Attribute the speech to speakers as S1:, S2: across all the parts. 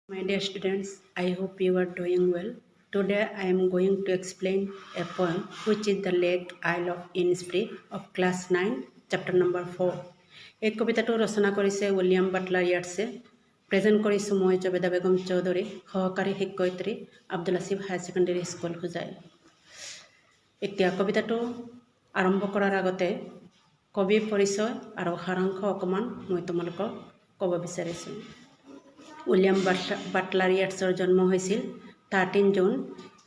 S1: My dear students, I hope you are doing well. Today I am going to explain a poem which is the Lake Isle of Innisfree of class 9, chapter number 4. এই কবিতাটো ৰচনা কৰিছে William Butler ইয়াৰ্ডছে। Present কৰিছোঁ মই জবেদা বেগম চৌধুৰী, সহকাৰী শিক্ষয়িত্ৰী, Abdul Asif higher secondary school Hojai. এতিয়া কবিতাটো আৰম্ভ কৰাৰ আগতে কবিৰ পৰিচয় আৰু সাৰাংশ অকণমান মই তোমালোকক ক'ব বিচাৰিছোঁ। উইলিয়াম বাটলাৰ ইয়াৰ্ডছৰ জন্ম হৈছিল 13 জুন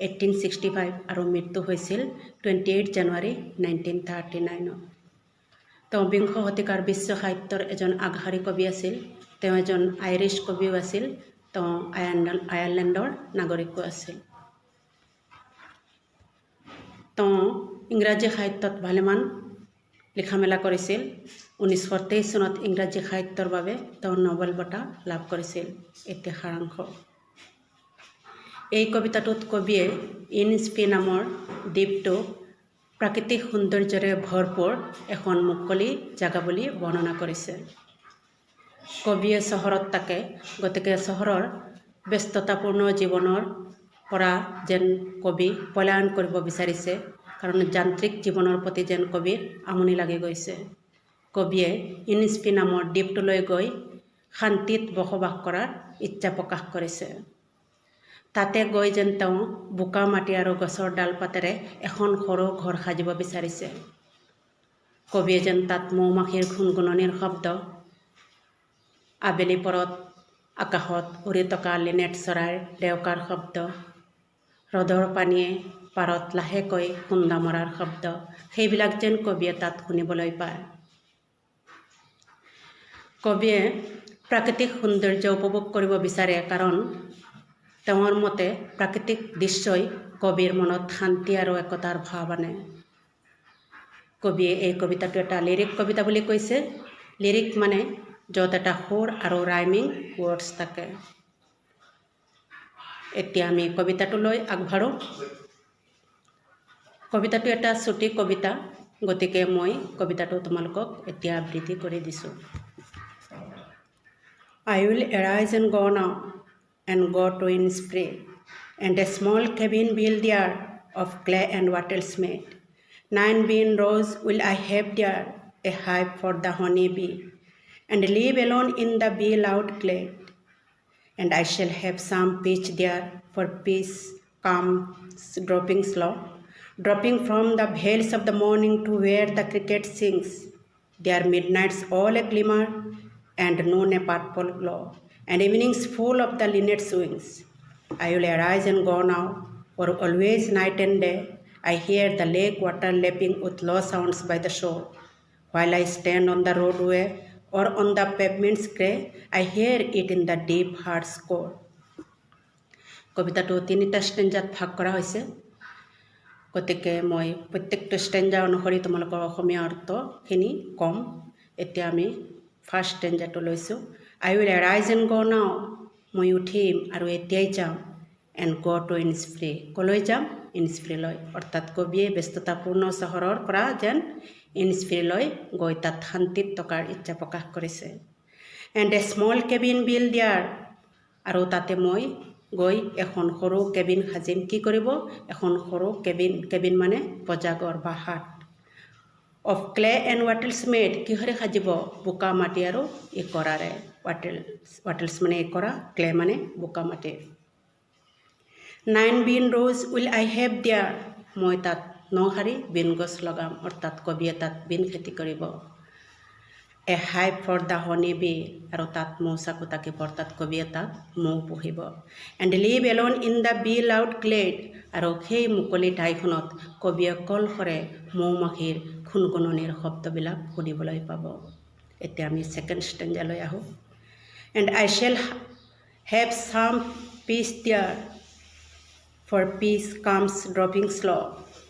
S1: 1865 আৰু মৃত্যু হৈছিল 28 জানুৱাৰী 1939। তেওঁ বিংশ শতিকাৰ বিশ্ব সাহিত্যৰ এজন আগশাৰী কবি আছিল। তেওঁ এজন আইৰিছ কবিও আছিল। তেওঁ আয়াৰলেণ্ডৰ নাগৰিকো আছিল। তেওঁ ইংৰাজী সাহিত্যত ভালেমান লিখা মেলা কৰিছিল। 1923 চনত ইংৰাজী সাহিত্যৰ বাবে তেওঁ নোবেল বঁটা লাভ কৰিছিল। এতিয়া সাৰাংশ। এই কবিতাটোত কবিয়ে ইনিছফ্ৰী নামৰ দ্বীপটো প্ৰাকৃতিক সৌন্দৰ্যৰে ভৰপূৰ এখন মুকলি জাগা বুলি বৰ্ণনা কৰিছে। কবিয়ে চহৰত থাকে, গতিকে চহৰৰ ব্যস্ততাপূৰ্ণ জীৱনৰ পৰা যেন কবি পলায়ন কৰিব বিচাৰিছে, কাৰণ যান্ত্ৰিক জীৱনৰ প্ৰতি যেন কবিৰ আমনি লাগি গৈছে। কবিয়ে ইনিছফ্ৰী নামৰ দ্বীপটোলৈ গৈ শান্তিত বসবাস কৰাৰ ইচ্ছা প্ৰকাশ কৰিছে। তাতে গৈ যেন তেওঁ বোকা মাটি আৰু গছৰ ডাল পাতেৰে এখন সৰু ঘৰ সাজিব বিচাৰিছে। কবিয়ে যেন তাত মৌ মাখিৰ গুণগুণনিৰ শব্দ, আবেলি পৰত আকাশত উৰি থকা লিনেট চৰাইৰ ডেউকাৰ শব্দ, হ্ৰদৰ পানীয়ে পাৰত লাহেকৈ খুন্দা মৰাৰ শব্দ, সেইবিলাক যেন কবিয়ে তাত শুনিবলৈ পায়। কবিয়ে প্ৰাকৃতিক সৌন্দৰ্য উপভোগ কৰিব বিচাৰে, কাৰণ তেওঁৰ মতে প্ৰাকৃতিক দৃশ্যই কবিৰ মনত শান্তি আৰু একতাৰ ভাৱ আনে। কবিয়ে এই কবিতাটো এটা লিৰিক কবিতা বুলি কৈছে। লিৰিক মানে য'ত এটা সুৰ আৰু ৰাইমিং ৱৰ্ডছ থাকে। এতিয়া আমি কবিতাটোলৈ আগবাঢ়োঁ। কবিতাটো এটা চুটি কবিতা, গতিকে মই কবিতাটো তোমালোকক এতিয়া আবৃত্তি কৰি দিছোঁ। I will arise and go now, and go to Innisfree, and a small cabin build there of clay and wattles made. 9 bean rows will I have there, a hive for the honey bee, and live alone in the bee-loud glade. And I shall have some peach there for peace comes dropping slow, dropping from the vales of the morning to where the cricket sings. Their midnights all a glimmer, and noon a purple glow, and evenings full of the linnet's wings. I will arise and go now, for always night and day I hear the lake water lapping with low sounds by the shore. While I stand on the roadway or on the pavement's gray, I hear it in the deep heart's core. কবিতাটো 3টা ষ্টেঞ্জাত ভাগ কৰা হৈছে, গতিকে মই প্ৰত্যেকটো stanza অনুসৰি তোমালোকৰ অসমীয়া অৰ্থখিনি ক'ম। এতিয়া আমি ফাৰ্ষ্ট ষ্টেঞ্জাটো লৈছোঁ। I will arise and go now, মই উঠিম আৰু এতিয়াই যাম। and go to Innisfree, কলৈ যাম? ইনিছফ্ৰীলৈ। অৰ্থাৎ কবিয়ে ব্যস্ততাপূৰ্ণ চহৰৰ পৰা যেন ইনিছফ্ৰীলৈ গৈ তাত শান্তিত থকাৰ ইচ্ছা প্ৰকাশ কৰিছে। and a small cabin build there, আৰু তাতে মই গৈ এখন সৰু কেবিন সাজিম। কি কৰিব? এখন সৰু কেবিন মানে বজাগৰ বা হাট। of clay and wattles made, কিহৰে সাজিব? বোকা মাটি আৰু ইকৰাৰে। wattles মানে ইকৰা, clay মানে বোকা মাটি। 9 bean rows will I have there, মই তাত 9 শাৰী বিন গছ লগাম। অৰ্থাৎ কবিয়ে তাত বিন খেতি কৰিব। a hive for the honey bee, আৰু তাত মৌচাকো থাকিব। অৰ্থাৎ কবিয়ে তাত মৌ পুহিব। and live alone in the bee-loud glade, আৰু সেই মুকলি ঠাইখনত কবিয়ে অকলশৰে মৌ মাখিৰ গুণগুণনিৰ শব্দবিলাক শুনিবলৈ পাব। এতিয়া আমি ছেকেণ্ড ষ্টেঞ্জালৈ আহোঁ। and I shall have some peace there, for peace comes dropping slow,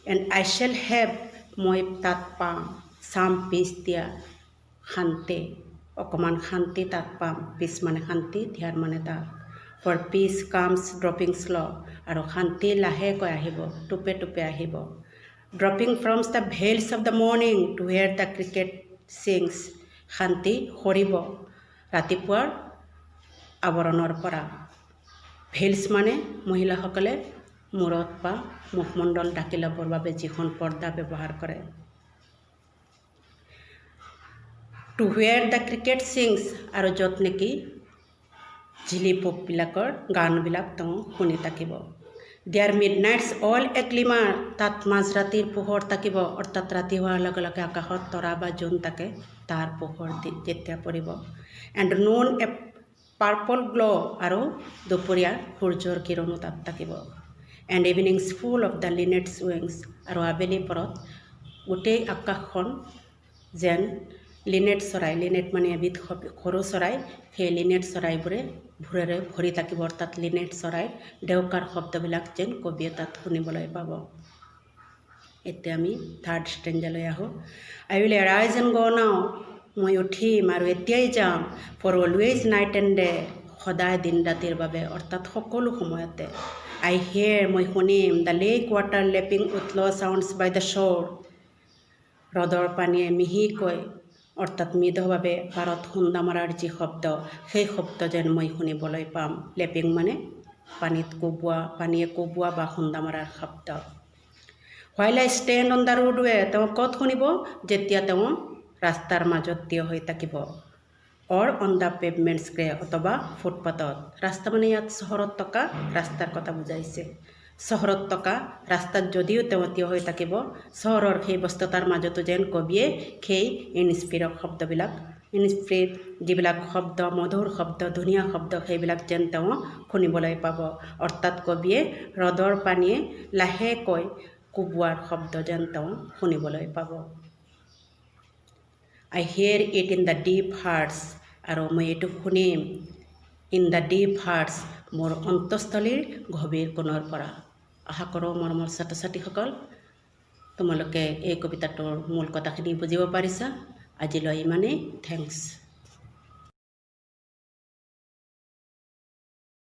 S1: and I shall have, মই তাত পাম, some peace there, শান্তি, অকণমান শান্তি তাত পাম। peace মানে শান্তি, there মানে তাত। for peace comes dropping slow, আৰু শান্তি লাহেকৈ আহিব, টুপে টুপে আহিব। dropping from the vales of the morning to where the cricket sings, শান্তি সৰিব ৰাতিপুৱাৰ আৱৰণৰ পৰা। ভেইলছ মানে মহিলাসকলে মূৰত বা মুখমণ্ডল ঢাকি ল'বৰ বাবে যিখন পৰ্দা ব্যৱহাৰ কৰে। টু হুৱেৰ দ্য ক্ৰিকেট ছিংছ আৰু য'ত নেকি ঝিলি পোকবিলাকৰ গানবিলাক তেওঁ শুনি থাকিব। দেয়াৰ মিড নাইটছ অল এ গ্লিমাৰ, তাত মাজৰাতিৰ পোহৰ থাকিব, অৰ্থাৎ ৰাতি হোৱাৰ লগে লগে আকাশত তৰা বা জোন থাকে, তাৰ পোহৰ যেতিয়া পৰিব। এণ্ড নুন এ পাৰ্পল গ্ল' আৰু দুপৰীয়া সূৰ্যৰ কিৰণো তাত থাকিব। And evenings full of the linnet's wings, আৰু আবেলি পৰত গোটেই আকাশখন যেন লিনেট চৰাই, লিনেট মানে এবিধ সৰু চৰাই, সেই লিনেট চৰাইবোৰে ভোৰেৰে ভৰি থাকিব, অৰ্থাৎ লিনেট চৰাইৰ ডেউকাৰ শব্দবিলাক যেন কবিয়ে তাত শুনিবলৈ পাব। এতিয়া আমি থাৰ্ড ষ্টেঞ্জালৈ আহোঁ। আই উইল এৰাইজ এণ্ড গ' নাও, মই উঠিম আৰু এতিয়াই যাম। For always night and day, সদায় দিন ৰাতিৰ বাবে, অৰ্থাৎ সকলো সময়তে। আই হিয়েৰ, মই শুনিম, the lake water lapping with low' sounds by the shore, হ্ৰদৰ পানীয়ে মিহিকৈ, অৰ্থাৎ মৃদুভাৱে পাৰত খুন্দা মৰাৰ যি শব্দ, সেই শব্দ যেন মই শুনিবলৈ পাম। লেপিং মানে পানীত কোবোৱা, পানীয়ে কোবোৱা বা খুন্দা মৰাৰ শব্দ। While I stand on the roadway, তেওঁ ক'ত শুনিব? যেতিয়া তেওঁ ৰাস্তাৰ মাজত থিয় হৈ থাকিব। অৰ অন দ্য পেভমেণ্টছ গ্ৰে, অথবা ফুটপাথত। ৰাস্তা মানে ইয়াত চহৰত থকা ৰাস্তাৰ কথা বুজাইছে। চহৰত থকা ৰাস্তাত যদিও তেওঁ থিয় হৈ থাকিব, চহৰৰ সেই ব্যস্ততাৰ মাজতো যেন কবিয়ে সেই ইনস্পিৰক শব্দবিলাক, ইনস্পিৰিট যিবিলাক শব্দ, মধুৰ শব্দ, ধুনীয়া শব্দ, সেইবিলাক যেন তেওঁ শুনিবলৈ পাব। অৰ্থাৎ কবিয়ে হ্ৰদৰ পানীয়ে লাহেকৈ কোবোৱাৰ শব্দ যেন তেওঁ শুনিবলৈ পাব। I hear it in the deep heart's, আৰু মই এইটো শুনিম ইন দ্য ডিপ হাৰ্টছ, মোৰ অন্তঃস্থলীৰ গভীৰ কোণৰ পৰা। আশা কৰোঁ মৰমৰ ছাত্ৰ ছাত্ৰীসকল, তোমালোকে এই কবিতাটোৰ মূল কথাখিনি বুজিব পাৰিছা। আজিলৈ ইমানেই। থেংকছ।